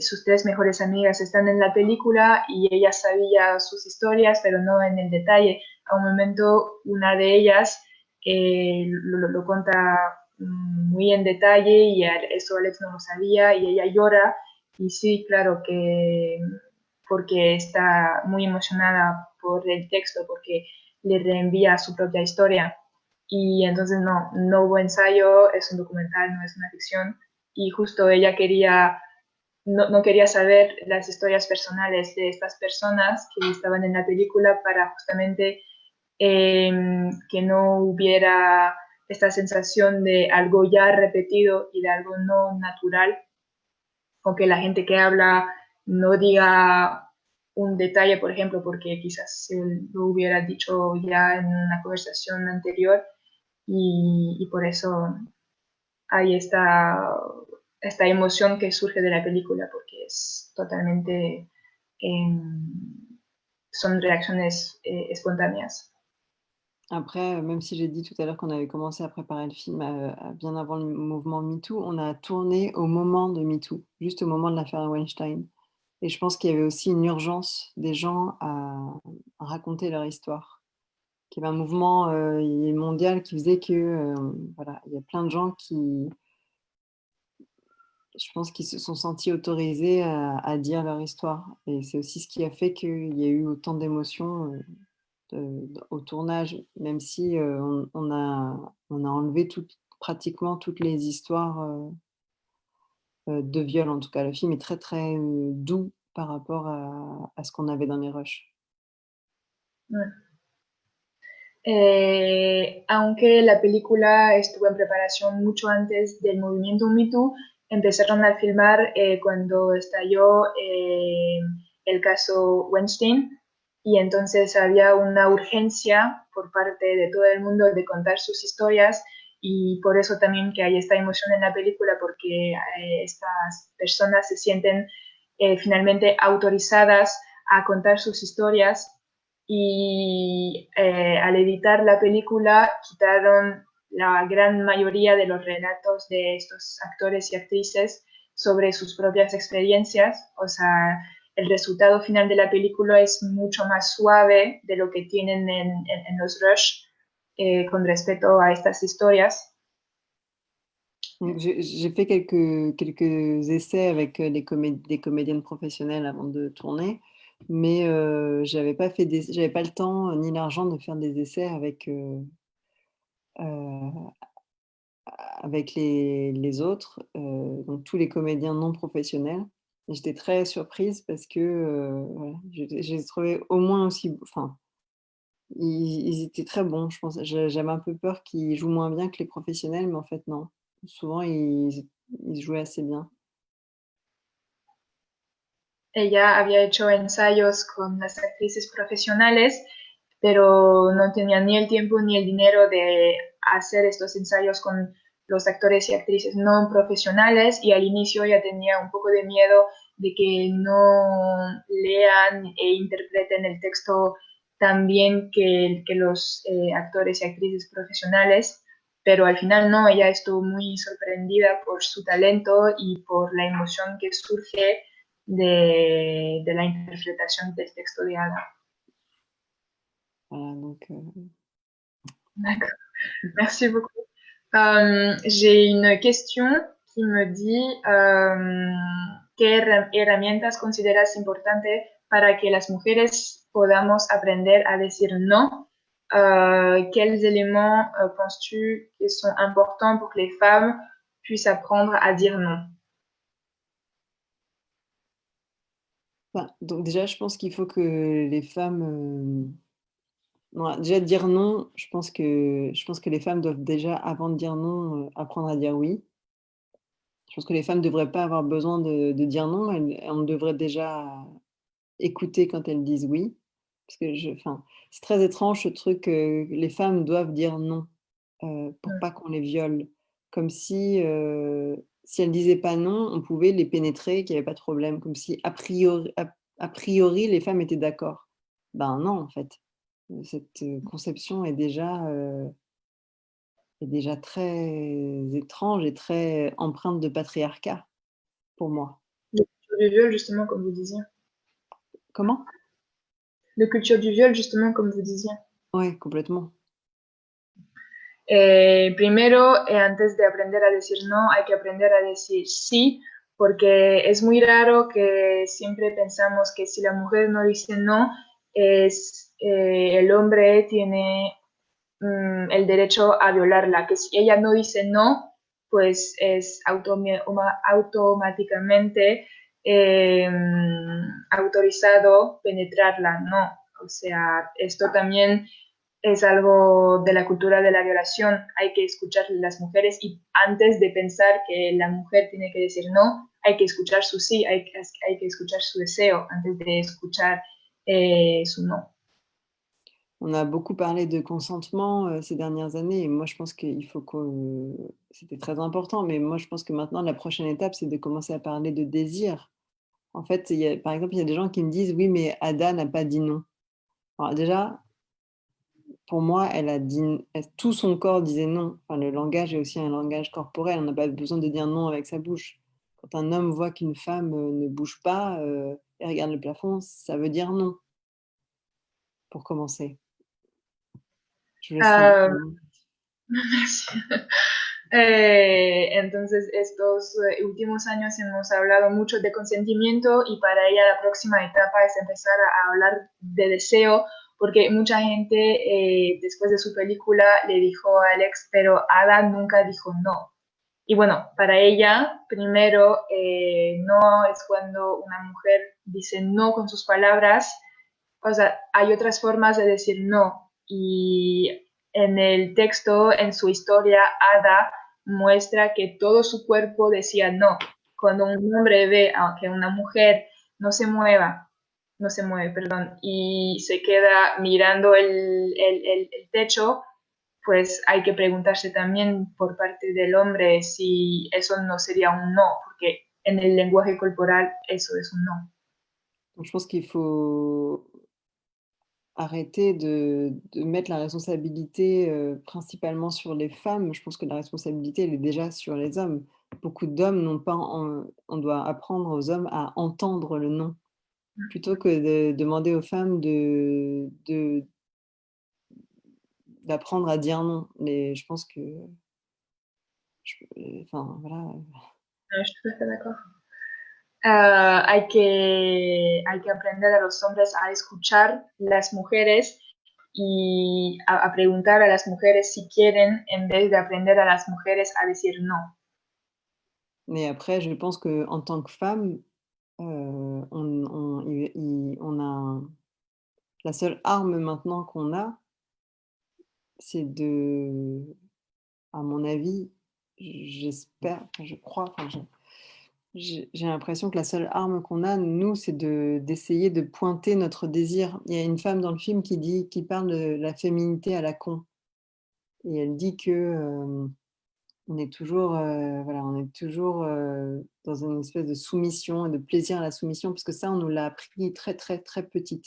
Sus tres mejores amigas están en la película y ella sabía sus historias, pero no en el detalle. A un momento, una de ellas lo cuenta muy en detalle y eso Alex no lo sabía y ella llora. Y sí, claro que porque está muy emocionada por el texto, porque le reenvía su propia historia. Y entonces no hubo ensayo, es un documental, no es una ficción. Y justo ella no quería saber las historias personales de estas personas que estaban en la película para justamente que no hubiera esta sensación de algo ya repetido y de algo no natural, o que la gente que habla no diga un detalle, por ejemplo, porque quizás se lo hubiera dicho ya en una conversación anterior, y por eso hay esta emoción que surge de la película, porque es totalmente, eh, son reacciones espontáneas. Après, même si j'ai dit tout à l'heure qu'on avait commencé à préparer le film, bien avant le mouvement MeToo, on a tourné au moment de MeToo, juste au moment de l'affaire Weinstein et je pense qu'il y avait aussi une urgence des gens à raconter leur histoire. Qu'il y avait un mouvement, mondial qui faisait que, voilà, il y a plein de gens qui, je pense, qui se sont sentis autorisés à dire leur histoire et c'est aussi ce qui a fait qu'il y a eu autant d'émotions, au tournage, même si, on a enlevé pratiquement toutes les histoires, de viol. En tout cas, le film est très, très, doux par rapport à ce qu'on avait dans les rushs. Aunque la película estuvo en preparación mucho antes del movimiento Me Too, empezaron a filmar cuando estalló el caso Weinstein, y entonces había una urgencia por parte de todo el mundo de contar sus historias, y por eso también que hay esta emoción en la película, porque estas personas se sienten finalmente autorizadas a contar sus historias, y al editar la película quitaron la gran mayoría de los relatos de estos actores y actrices sobre sus propias experiencias. O sea, el resultado final de la película es mucho más suave de lo que tienen en los Rush con respecto a estas historias. Donc j'ai fait quelques essais avec, des comédiennes professionnelles avant de tourner, mais j'avais pas le temps, ni l'argent de faire des essais heu, avec les autres, donc tous les comédiens non professionnels et j'étais très surprise parce que, voilà, je les trouvais au moins aussi enfin, ils étaient très bons, je pense. J'avais un peu peur qu'ils jouent moins bien que les professionnels, mais en fait non. Souvent il jouait assez bien. Ella había hecho ensayos con las actrices profesionales, pero no tenía ni el tiempo ni el dinero de hacer estos ensayos con los actores y actrices no profesionales y al inicio ya tenía un poco de miedo de que no lean e interpreten el texto tan bien que los actores y actrices profesionales, pero al final no, ella estuvo muy sorprendida por su talento y por la emoción que surge de la interpretación del texto de Ada. Voilà, donc D'accord, merci beaucoup. J'ai une question qui me dit ¿qué herramientas consideras importantes para que las mujeres podamos aprender a decir no? Quels éléments penses-tu qui sont importants pour que les femmes puissent apprendre à dire non? enfin, donc déjà, je pense qu'il faut que les femmes, ouais, déjà dire non, je pense que les femmes doivent déjà, avant de dire non, apprendre à dire oui. Je pense que les femmes ne devraient pas avoir besoin de dire non, on devrait déjà écouter quand elles disent oui. Parce que enfin, c'est très étrange ce truc que les femmes doivent dire non, pour Mm. pas qu'on les viole. Comme si, si elles disaient pas non, on pouvait les pénétrer, qu'il y avait pas de problème. Comme si a priori les femmes étaient d'accord. Ben non, en fait. Cette, conception est déjà très étrange et très empreinte de patriarcat, pour moi. De culture du viol, justement, comme vous disiez. Comment? De culture du viol, justement, comme vous disiez. Ouais, complètement. Primero, antes de aprender a decir no, hay que aprender a decir sí, porque es muy raro que siempre pensamos que si la mujer no dice no, el hombre tiene el derecho a violarla, que si ella no dice no, pues es automáticamente eh, autorizado penetrarla, no. O sea, esto también es algo de la cultura de la violación. Hay que escuchar a las mujeres y antes de pensar que la mujer tiene que decir no, hay que escuchar su sí, hay que escuchar su deseo antes de escuchar su no. On a beaucoup parlé de consentement, ces dernières années et moi je pense qu'il faut que c'était très important, mais moi je pense que maintenant la prochaine étape, c'est de commencer à parler de désir. En fait, par exemple, il y a des gens qui me disent: «Oui, mais Ada n'a pas dit non». Alors déjà, pour moi, elle a dit tout son corps disait non. Enfin, le langage est aussi un langage corporel, on n'a pas besoin de dire non avec sa bouche. Quand un homme voit qu'une femme, ne bouge pas, et regarde le plafond, ça veut dire non, pour commencer. Je vous laisse Uh, répondre. Entonces, estos últimos años hemos hablado mucho de consentimiento y para ella la próxima etapa es empezar a hablar de deseo, porque mucha gente después de su película le dijo a Alex, pero Ada nunca dijo no. Y bueno, para ella, primero, no es cuando una mujer dice no con sus palabras, o sea, hay otras formas de decir no. Y en el texto, en su historia, Ada muestra que todo su cuerpo decía no. Cuando un hombre ve a que una mujer no se mueva, no se mueve, perdón, y se queda mirando el techo, pues hay que preguntarse también por parte del hombre si eso no sería un no, porque en el lenguaje corporal eso es un no. Donc je pense qu'il faut arrêter de mettre la responsabilité, principalement sur les femmes. Je pense que la responsabilité, elle est déjà sur les hommes. Beaucoup d'hommes n'ont pas on doit apprendre aux hommes à entendre le non, plutôt que de demander aux femmes d'apprendre à dire non. Mais je pense que enfin voilà. Je suis tout à fait d'accord. Hay que aprender a los hombres a escuchar las mujeres y a preguntar a las mujeres si quieren en vez de aprender a las mujeres a decir no. Mais après, je pense qu'en tant que femme, on a la seule arme maintenant qu'on a, c'est à mon avis, j'espère, enfin, je crois, enfin, j'ai l'impression que la seule arme qu'on a, nous, c'est d'essayer de pointer notre désir. Il y a une femme dans le film qui parle de la féminité à la con et elle dit que, on est toujours, voilà, on est toujours, dans une espèce de soumission et de plaisir à la soumission parce que ça, on nous l'a appris très, très, très petite.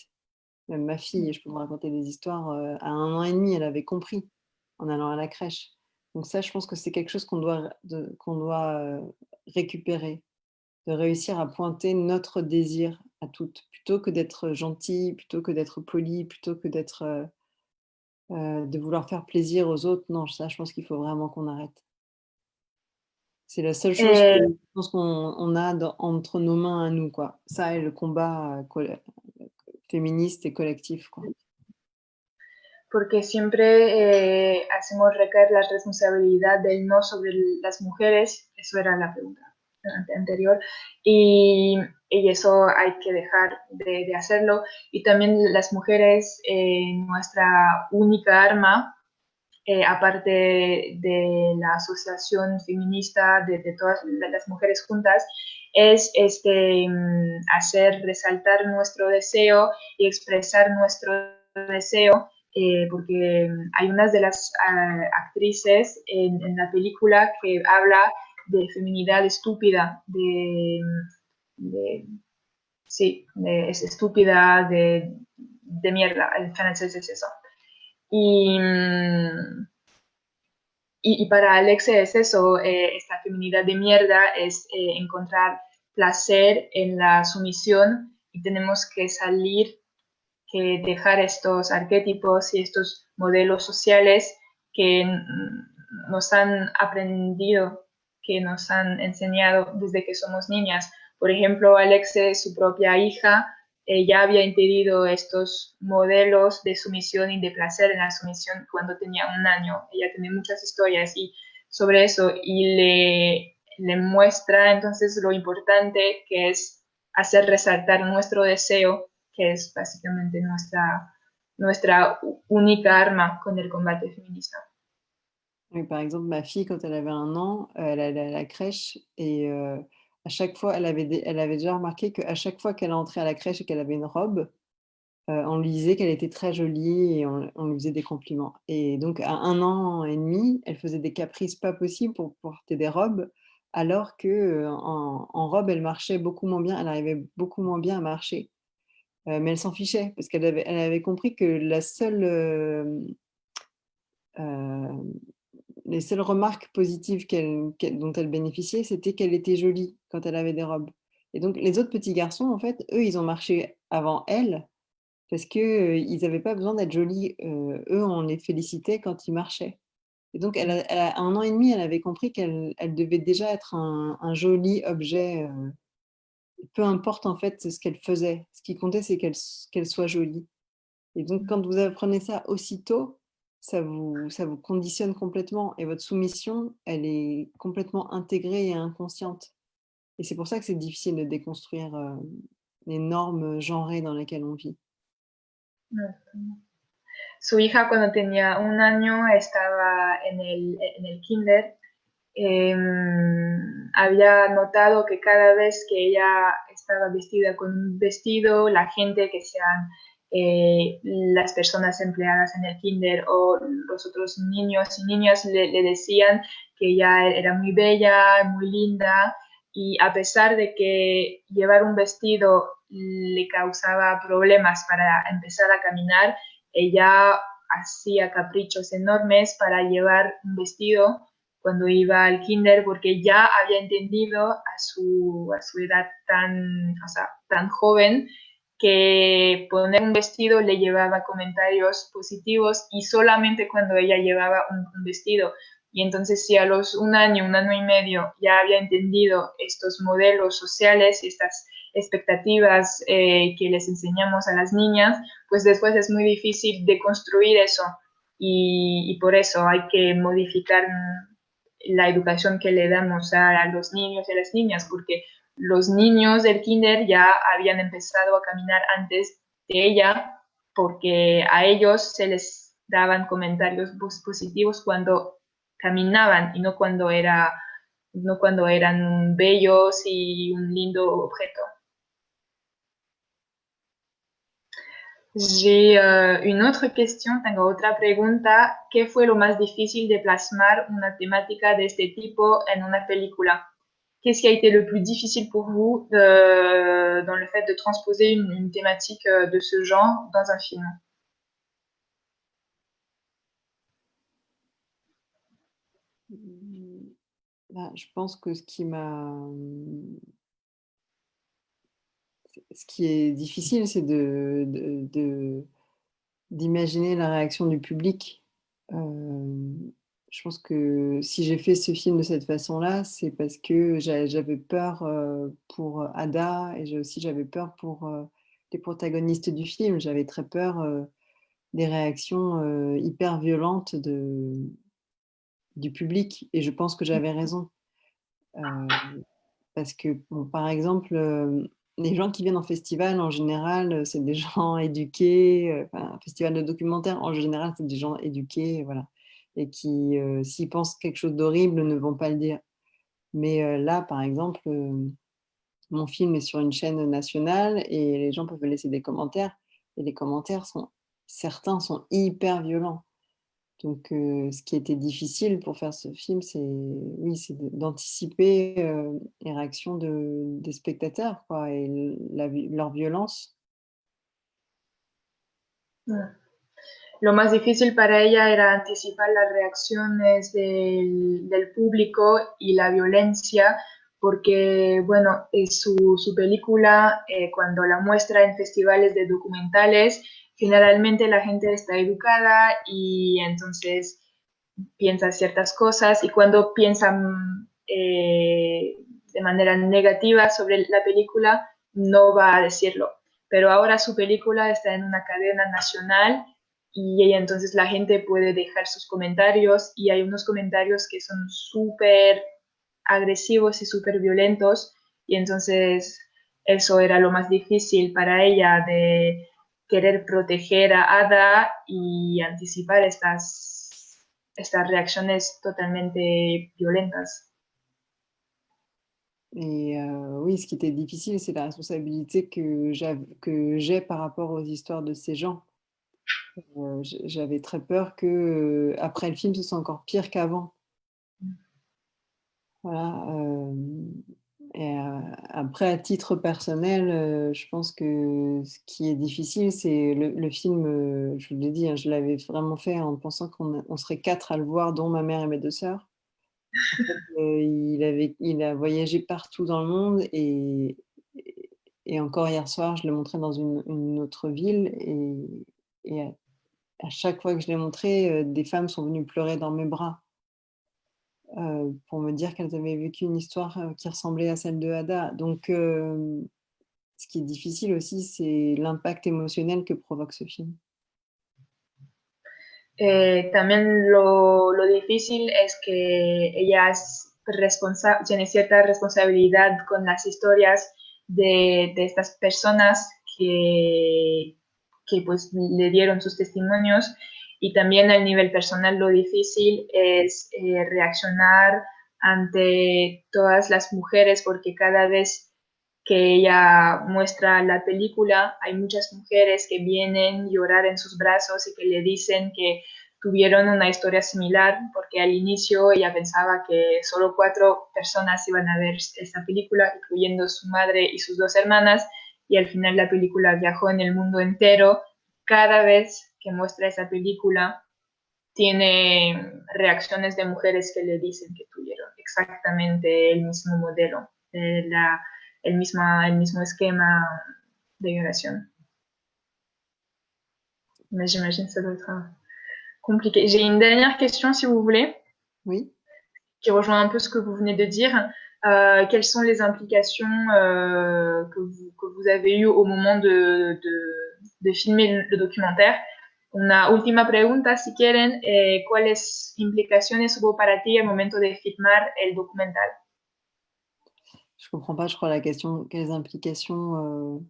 Même ma fille, je peux vous raconter des histoires, à 1 an et demi, elle avait compris en allant à la crèche. Donc ça, je pense que c'est quelque chose qu'on doit, récupérer, de réussir à pointer notre désir à toutes, plutôt que d'être gentil, plutôt que d'être poli, plutôt que d'être, de vouloir faire plaisir aux autres. Non, ça, je pense qu'il faut vraiment qu'on arrête. C'est la seule chose que Eh, je pense qu'on a entre nos mains à nous, quoi. Ça et le combat, féministe et collectif, quoi. porque siempre hacemos recaer la responsabilidad del no sobre las mujeres, eso era la pregunta anterior, y, y eso hay que dejar de hacerlo. Y también las mujeres, nuestra única arma, aparte de la asociación feminista de todas las mujeres juntas, es hacer resaltar nuestro deseo y expresar nuestro deseo, porque hay unas de las actrices en la película que habla de feminidad estúpida, de sí, es estúpida, de mierda, en francés es eso. Y, y para Alexe es eso, esta feminidad de mierda es encontrar placer en la sumisión y tenemos que salir, que dejar estos arquetipos y estos modelos sociales que nos han aprendido, que nos han enseñado desde que somos niñas. Por ejemplo, Alexe, su propia hija, ya había entendido estos modelos de sumisión y de placer en la sumisión cuando tenía 1 año. Ella tiene muchas historias y sobre eso y le muestra entonces lo importante que es hacer resaltar nuestro deseo, que es básicamente nuestra única arma con el combate feminista. Oui, par exemple, ma fille, quand elle avait 1 an, elle allait à la crèche et à chaque fois, elle avait déjà remarqué qu'à chaque fois qu'elle entrait à la crèche et qu'elle avait une robe, on lui disait qu'elle était très jolie et on lui faisait des compliments et donc à 1 an et demi, elle faisait des caprices pas possibles pour porter des robes alors que, en robe, elle marchait beaucoup moins bien, elle arrivait beaucoup moins bien à marcher, mais elle s'en fichait parce elle avait compris que la seule, hem les seules remarques positives dont elle bénéficiait, c'était qu'elle était jolie quand elle avait des robes. Et donc les autres petits garçons, en fait, eux, ils ont marché avant elle parce que, ils n'avaient pas besoin d'être jolis. Eux, on les félicitait quand ils marchaient. Et donc à 1 an et demi, elle avait compris qu'elle devait déjà être un joli objet, peu importe en fait ce qu'elle faisait. Ce qui comptait, c'est qu'elle soit jolie. Et donc, quand vous apprenez ça aussitôt, ça vous conditionne complètement et votre soumission, elle est complètement intégrée et inconsciente. Et c'est pour ça que c'est difficile de déconstruire, les normes genrées dans lesquelles on vit. Su hija cuando tenía 1 año estaba en el kinder. Había notado que cada vez que ella estaba vestida con un vestido, la gente, que sean las personas empleadas en el kinder o los otros niños y niñas, le decían que ella era muy bella, muy linda, y a pesar de que llevar un vestido le causaba problemas para empezar a caminar, ella hacía caprichos enormes para llevar un vestido cuando iba al kinder, porque ya había entendido a su edad tan, o sea, tan joven, que poner un vestido le llevaba comentarios positivos y solamente cuando ella llevaba un vestido. Y entonces si a los 1 año, 1 año y medio ya había entendido estos modelos sociales y estas expectativas que les enseñamos a las niñas, pues después es muy difícil de construir eso y por eso hay que modificar la educación que le damos a los niños y a las niñas, porque los niños del kinder ya habían empezado a caminar antes de ella, porque a ellos se les daban comentarios positivos cuando caminaban y no cuando eran bellos y un lindo objeto. J'ai une autre question, tengo otra pregunta. ¿Qué fue lo más difícil de plasmar una temática de este tipo en una película? Qu'est-ce qui a été le plus difficile pour vous dans le fait de transposer une thématique de ce genre dans un film? Bah, je pense que ce qui est difficile, c'est d'imaginer la réaction du public. Je pense que si j'ai fait ce film de cette façon-là, c'est parce que j'avais peur, pour Ada et j'avais peur pour, les protagonistes du film. J'avais très peur, des réactions, hyper violentes du public et je pense que j'avais raison. Heu, Parce que, bon, par exemple, les gens qui viennent en festival, en général, c'est des gens éduqués, enfin, un festival de documentaire, en général, c'est des gens éduqués, voilà et qui, s'ils pensent quelque chose d'horrible, ne vont pas le dire. Mais, là, par exemple, mon film est sur une chaîne nationale et les gens peuvent laisser des commentaires et les commentaires certains sont hyper violents. Donc, ce qui était difficile pour faire ce film, c'est oui, c'est d'anticiper, les réactions des spectateurs, quoi et leur violence. Mm. Lo más difícil para ella era anticipar las reacciones del público y la violencia, porque, bueno, su película, cuando la muestra en festivales de documentales, generalmente la gente está educada y entonces piensa ciertas cosas y cuando piensan de manera negativa sobre la película, no va a decirlo. Pero ahora su película está en una cadena nacional y entonces la gente puede dejar sus comentarios y hay unos comentarios que son súper agresivos y súper violentos y entonces eso era lo más difícil para ella de querer proteger a Ada y anticipar estas reacciones totalmente violentas. Et oui, ce qui était difficile, c'est la responsabilité que j'ai par rapport aux histoires de ces gens. J'avais très peur que, après le film, ce soit encore pire qu'avant. Voilà, et après à titre personnel, je pense que ce qui est difficile, c'est le film, je vous l'ai dit, hein, je l'avais vraiment fait en pensant on serait 4 à le voir, dont ma mère et mes 2 sœurs. En fait, il a voyagé partout dans le monde et encore hier soir, je l'ai montré dans une autre ville et à chaque fois que je l'ai montré, des femmes sont venues pleurer dans mes bras. Pour me dire qu'elles avaient vécu une histoire, qui ressemblait à celle de Ada. Donc, ce qui est difficile aussi, c'est l'impact émotionnel que provoque ce film. También lo difícil es que ella tiene cierta responsabilidad con las historias de estas personas que pues le dieron sus testimonios y también a nivel personal lo difícil es reaccionar ante todas las mujeres porque cada vez que ella muestra la película, hay muchas mujeres que vienen a llorar en sus brazos y que le dicen que tuvieron una historia similar, porque al inicio ella pensaba que solo 4 personas iban a ver esta película, incluyendo su madre y sus 2 hermanas, y al final la película viajó en el mundo entero. Cada vez que muestra esa película, tiene reacciones de mujeres que le dicen que tuvieron exactamente el mismo modelo, el mismo esquema de violation. Mais j'imagine que ça doit être compliqué. J'ai une dernière question, si vous voulez, Oui? qui rejoint un peu ce que vous venez de dire. Quelles sont les implications que vous avez eues au moment de filmer le documentaire? Una última pregunta, si quieren, ¿cuáles implicaciones hubo para ti al momento de filmar el documental? Je comprends pas, je crois, la question. Quelles implications,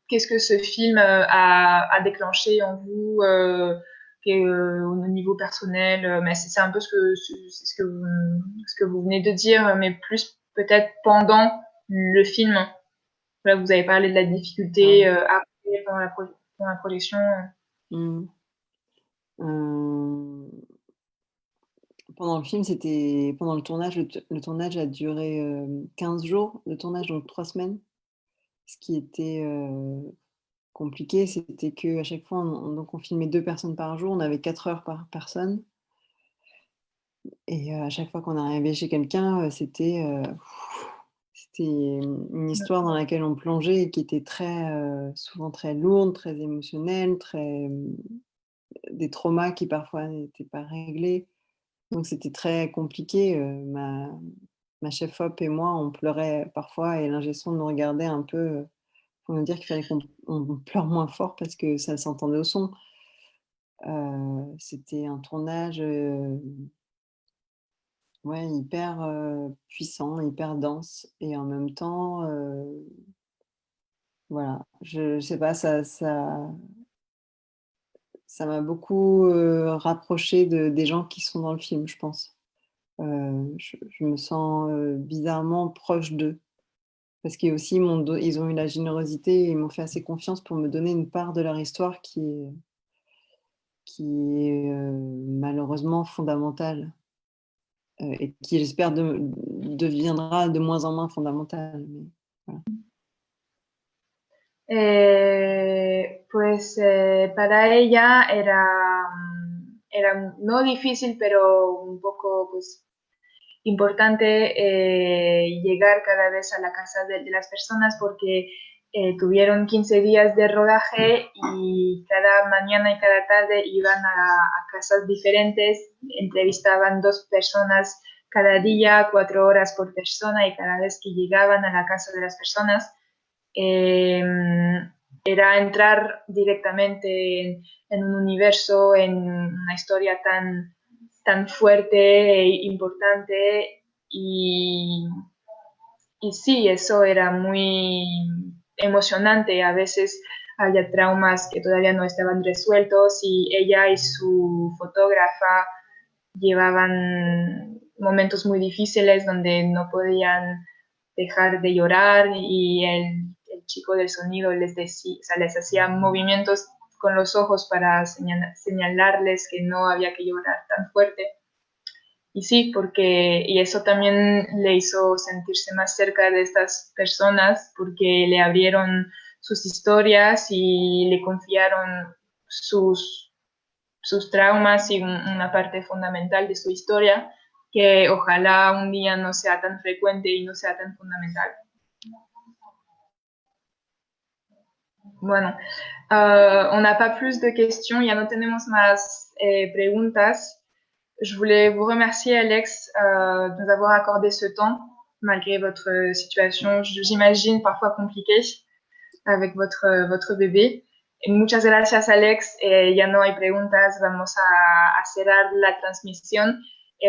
Qu'est-ce que ce film a déclenché en vous au niveau personnel, mais c'est un peu ce que vous venez de dire, mais plus peut-être pendant le film. Là, vous avez parlé de la difficulté après, pendant la projection. Mmh. Pendant le film, pendant le tournage, le tournage a duré, 15 jours, le tournage, donc 3 semaines. Ce qui était, compliqué, c'était qu'à chaque fois, on filmait 2 personnes par jour, on avait 4 heures par personne et à chaque fois qu'on arrivait chez quelqu'un, c'était une histoire dans laquelle on plongeait et qui était souvent très lourde, très émotionnelle, des traumas qui parfois n'étaient pas réglés. Donc c'était très compliqué, ma chef op et moi, on pleurait parfois et l'ingé son nous regardait un peu, pour nous dire qu'il fallait qu'on pleure moins fort parce que ça s'entendait au son. C'était un tournage, ouais, hyper, puissant, hyper dense et en même temps, voilà, je sais pas, ça m'a beaucoup, rapprochée des gens qui sont dans le film, je pense. Je me sens, bizarrement proche d'eux parce qu'ils aussi ils ont eu la générosité et ils m'ont fait assez confiance pour me donner une part de leur histoire qui est, malheureusement fondamentale, et qui j'espère deviendra de moins en moins fondamentale, mais voilà. Pues para ella era no difícil, pero un poco pues importante llegar cada vez a la casa de las personas porque tuvieron 15 días de rodaje y cada mañana y cada tarde iban a casas diferentes, entrevistaban 2 personas cada día, 4 horas por persona y cada vez que llegaban a la casa de las personas eh, era entrar directamente en un universo, en una historia tan fuerte e importante y sí, eso era muy emocionante. A veces había traumas que todavía no estaban resueltos y ella y su fotógrafa llevaban momentos muy difíciles donde no podían dejar de llorar y el chico del sonido o sea, les hacía movimientos con los ojos para señalarles que no había que llorar tan fuerte. Y sí, y eso también le hizo sentirse más cerca de estas personas porque le abrieron sus historias y le confiaron sus traumas y una parte fundamental de su historia que ojalá un día no sea tan frecuente y no sea tan fundamental. Bueno, on n'a pas plus de questions, ya no tenemos más preguntas. Je voulais vous remercier, Alex, de nous avoir accordé ce temps, malgré votre situation, j'imagine, parfois compliquée, avec votre bébé. Y muchas gracias, Alex. Ya no hay preguntas, vamos a cerrar la transmisión.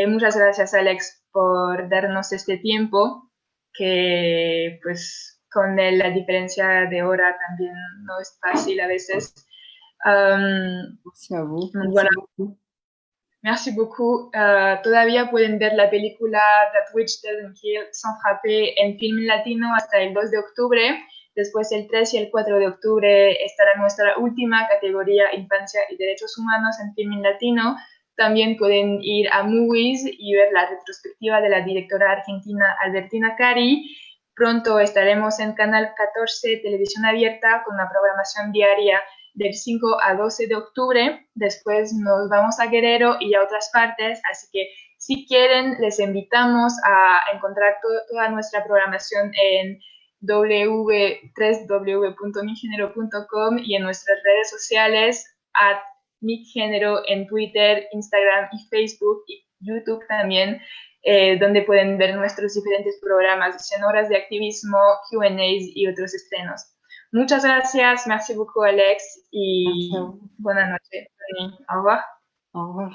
Muchas gracias, Alex, por darnos este tiempo, que pues con la diferencia de hora también no es fácil a veces. Merci à vous. Donc Merci voilà. beaucoup. Merci beaucoup. Todavía pueden ver la película That Witch Doesn't Kill sans frapper en Film Latino hasta el 2 de octubre. Después, el 3 y el 4 de octubre, estará nuestra última categoría Infancia y Derechos Humanos en Film Latino. También pueden ir a Movies y ver la retrospectiva de la directora argentina Albertina Cari. Pronto estaremos en Canal 14 Televisión Abierta con una programación diaria del 5 a 12 de octubre. Después nos vamos a Guerrero y a otras partes, así que si quieren les invitamos a encontrar toda nuestra programación en www.migénero.com y en nuestras redes sociales @migénero en Twitter, Instagram y Facebook y YouTube también, donde pueden ver nuestros diferentes programas, 100 horas de activismo, Q&As y otros estrenos. Muchas gracias, merci beaucoup Alex y Merci à vous. buenas noches. Au revoir. Au revoir.